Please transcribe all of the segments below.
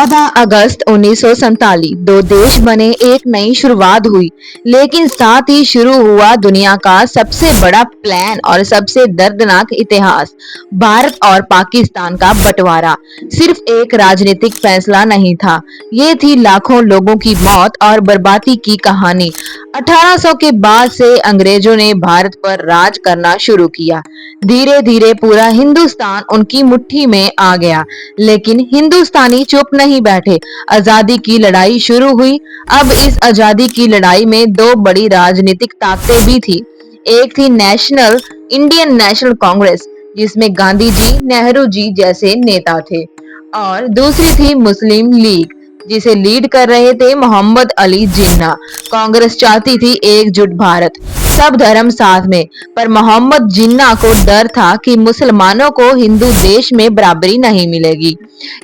14 अगस्त 1947 दो देश बने, एक नई शुरुआत हुई। लेकिन साथ ही शुरू हुआ दुनिया का सबसे बड़ा प्लान और सबसे दर्दनाक इतिहास, भारत और पाकिस्तान का बंटवारा। सिर्फ एक राजनीतिक फैसला नहीं था, ये थी लाखों लोगों की मौत और बर्बादी की कहानी। 1800 के बाद से अंग्रेजों ने भारत पर राज करना शुरू किया। धीरे धीरे पूरा हिंदुस्तान उनकी मुट्ठी में आ गया, लेकिन हिंदुस्तानी चुप नहीं बैठे। आजादी की लड़ाई शुरू हुई। अब इस आजादी की लड़ाई में दो बड़ी राजनीतिक ताकतें भी थी। एक थी इंडियन नेशनल कांग्रेस, जिसमें गांधी जी, नेहरू जी जैसे नेता थे, और दूसरी थी मुस्लिम लीग, जिसे लीड कर रहे थे मोहम्मद अली जिन्ना। कांग्रेस चाहती थी एकजुट भारत, सब धर्म साथ में, पर मोहम्मद जिन्ना को डर था कि मुसलमानों को हिंदू देश में बराबरी नहीं मिलेगी।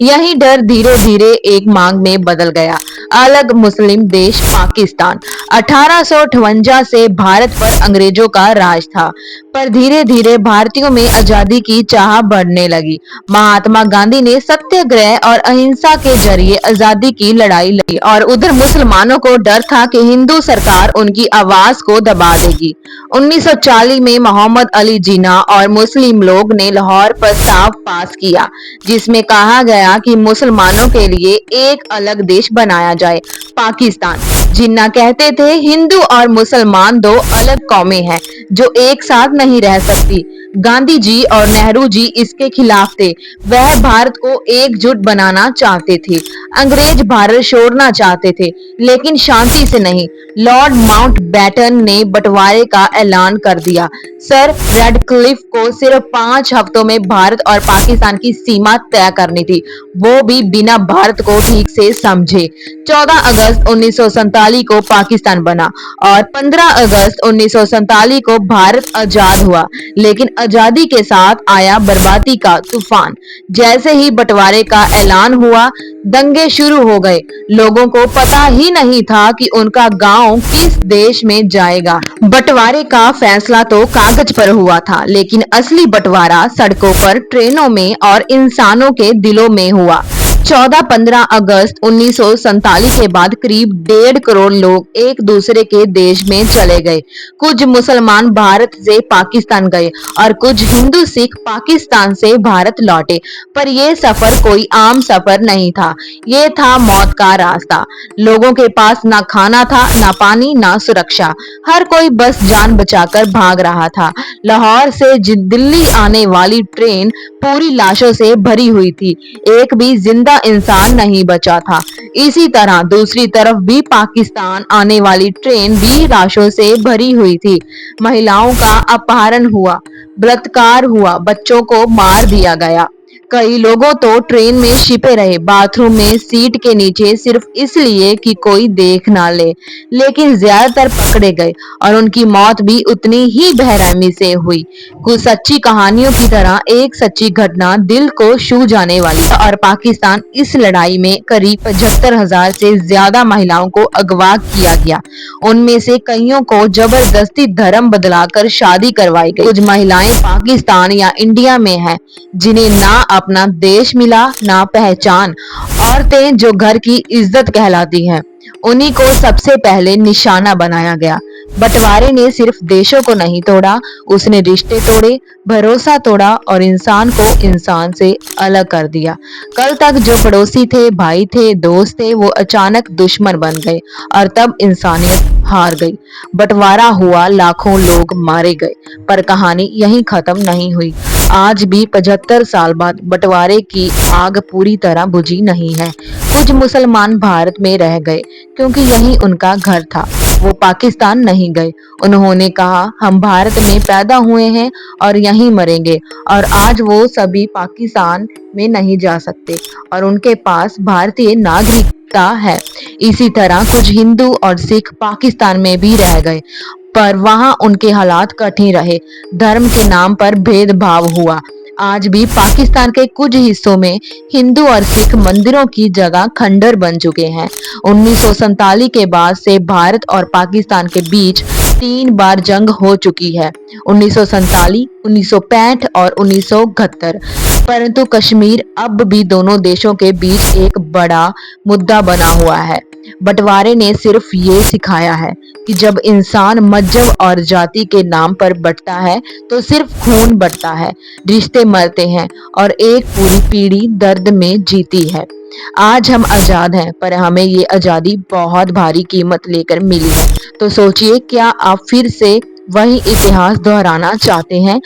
यही डर धीरे धीरे एक मांग में बदल गया, अलग मुस्लिम देश पाकिस्तान। 1858 से भारत पर अंग्रेजों का राज था, पर धीरे धीरे भारतीयों में आजादी की चाह बढ़ने लगी। महात्मा गांधी ने सत्याग्रह और अहिंसा के जरिए आजादी की लड़ाई लड़ी, और उधर मुसलमानों को डर था कि हिंदू सरकार उनकी आवाज को दबा देगी। 1940 में मोहम्मद अली जिन्ना और मुस्लिम लोग ने लाहौर प्रस्ताव पास किया, जिसमें कहा गया कि मुसलमानों के लिए एक अलग देश बनाया जाए, पाकिस्तान। जिन्ना कहते थे हिंदू और मुसलमान दो अलग कौमें हैं जो एक साथ नहीं रह सकती। गांधी जी और नेहरू जी इसके खिलाफ थे। वह भारत को एकजुट बनाना चाहते थे। अंग्रेज भारत छोड़ना चाहते थे, लेकिन शांति से नहीं। लॉर्ड माउंटबेटन ने बंटवारे का ऐलान कर दिया। सर रेडक्लिफ को सिर्फ 5 हफ्तों में भारत और पाकिस्तान की सीमा तय करनी थी, वो भी बिना भारत को ठीक से समझे। 14 अगस्त 1947 को पाकिस्तान बना और 15 अगस्त 1947 को भारत आजाद हुआ। लेकिन आजादी के साथ आया बर्बादी का तूफान। जैसे ही बंटवारे का ऐलान हुआ, दंगे शुरू हो गए। लोगों को पता ही नहीं था कि उनका गांव किस देश में जाएगा। बंटवारे का फैसला तो कागज पर हुआ था, लेकिन असली बंटवारा सड़कों पर, ट्रेनों में और इंसानों के दिलों में हुआ। 14-15 अगस्त 1947 के बाद करीब 1.5 करोड़ लोग एक दूसरे के देश में चले गए। कुछ मुसलमान भारत से पाकिस्तान गए और कुछ हिंदू सिख पाकिस्तान से भारत लौटे। पर यह सफर कोई आम सफर नहीं था, ये था मौत का रास्ता। लोगों के पास ना खाना था, ना पानी, ना सुरक्षा। हर कोई बस जान बचाकर भाग रहा था। लाहौर से दिल्ली आने वाली ट्रेन पूरी लाशों से भरी हुई थी, एक भी जिंदा इंसान नहीं बचा था। इसी तरह दूसरी तरफ भी पाकिस्तान आने वाली ट्रेन भी लाशों से भरी हुई थी। महिलाओं का अपहरण हुआ, बलात्कार हुआ, बच्चों को मार दिया गया। कई लोगों तो ट्रेन में छिपे रहे, बाथरूम में सीट के नीचे, सिर्फ इसलिए कि कोई देख ना ले। लेकिन ज्यादातर पकड़े गए और उनकी मौत भी उतनी ही बेरहमी से हुई। कुछ सच्ची कहानियों की तरह एक सच्ची घटना दिल को छू जाने वाली। और पाकिस्तान इस लड़ाई में करीब 75,000 से ज्यादा महिलाओं को अगवा किया गया। उनमें से कईयों को जबरदस्ती धर्म बदलाकर शादी करवाई गई। कुछ महिलाएं पाकिस्तान या इंडिया में हैं, जिन्हें ना अपना देश मिला, ना पहचान। औरतें जो घर की इज्जत कहलाती हैं, उन्हीं को सबसे पहले निशाना बनाया गया। बंटवारे ने सिर्फ देशों को नहीं तोड़ा, उसने रिश्ते तोड़े, भरोसा तोड़ा और इंसान को इंसान से अलग कर दिया। कल तक जो पड़ोसी थे, भाई थे, दोस्त थे, वो अचानक दुश्मन बन गए और तब इंसानियत हार गई। बंटवारा हुआ, लाखों लोग मारे गए, पर कहानी यहीं खत्म नहीं हुई। आज भी 75 साल बाद बंटवारे की आग पूरी तरह बुझी नहीं है। कुछ मुसलमान भारत में रह गए क्योंकि यही उनका घर था, वो पाकिस्तान नहीं गए। उन्होंने कहा हम भारत में पैदा हुए हैं और यहीं मरेंगे, और आज वो सभी पाकिस्तान में नहीं जा सकते और उनके पास भारतीय नागरिकता है। इसी तरह कुछ हिंदू और सिख पाकिस्तान में भी रह गए, पर वहां उनके हालात कठिन रहे। धर्म के नाम पर भेदभाव हुआ। आज भी पाकिस्तान के कुछ हिस्सों में हिंदू और सिख मंदिरों की जगह खंडर बन चुके हैं। 1947 के बाद से भारत और पाकिस्तान के बीच 3 बार जंग हो चुकी है, 1947, 1965 और 1971। परंतु कश्मीर अब भी दोनों देशों के बीच एक बड़ा मुद्दा बना हुआ है। बंटवारे ने सिर्फ ये सिखाया है कि जब इंसान मजहब और जाति के नाम पर बंटता है तो सिर्फ खून बंटता है, रिश्ते मरते हैं और एक पूरी पीढ़ी दर्द में जीती है। आज हम आजाद हैं, पर हमें ये आजादी बहुत भारी कीमत लेकर मिली है। तो सोचिए, क्या आप फिर से वही इतिहास दोहराना चाहते हैं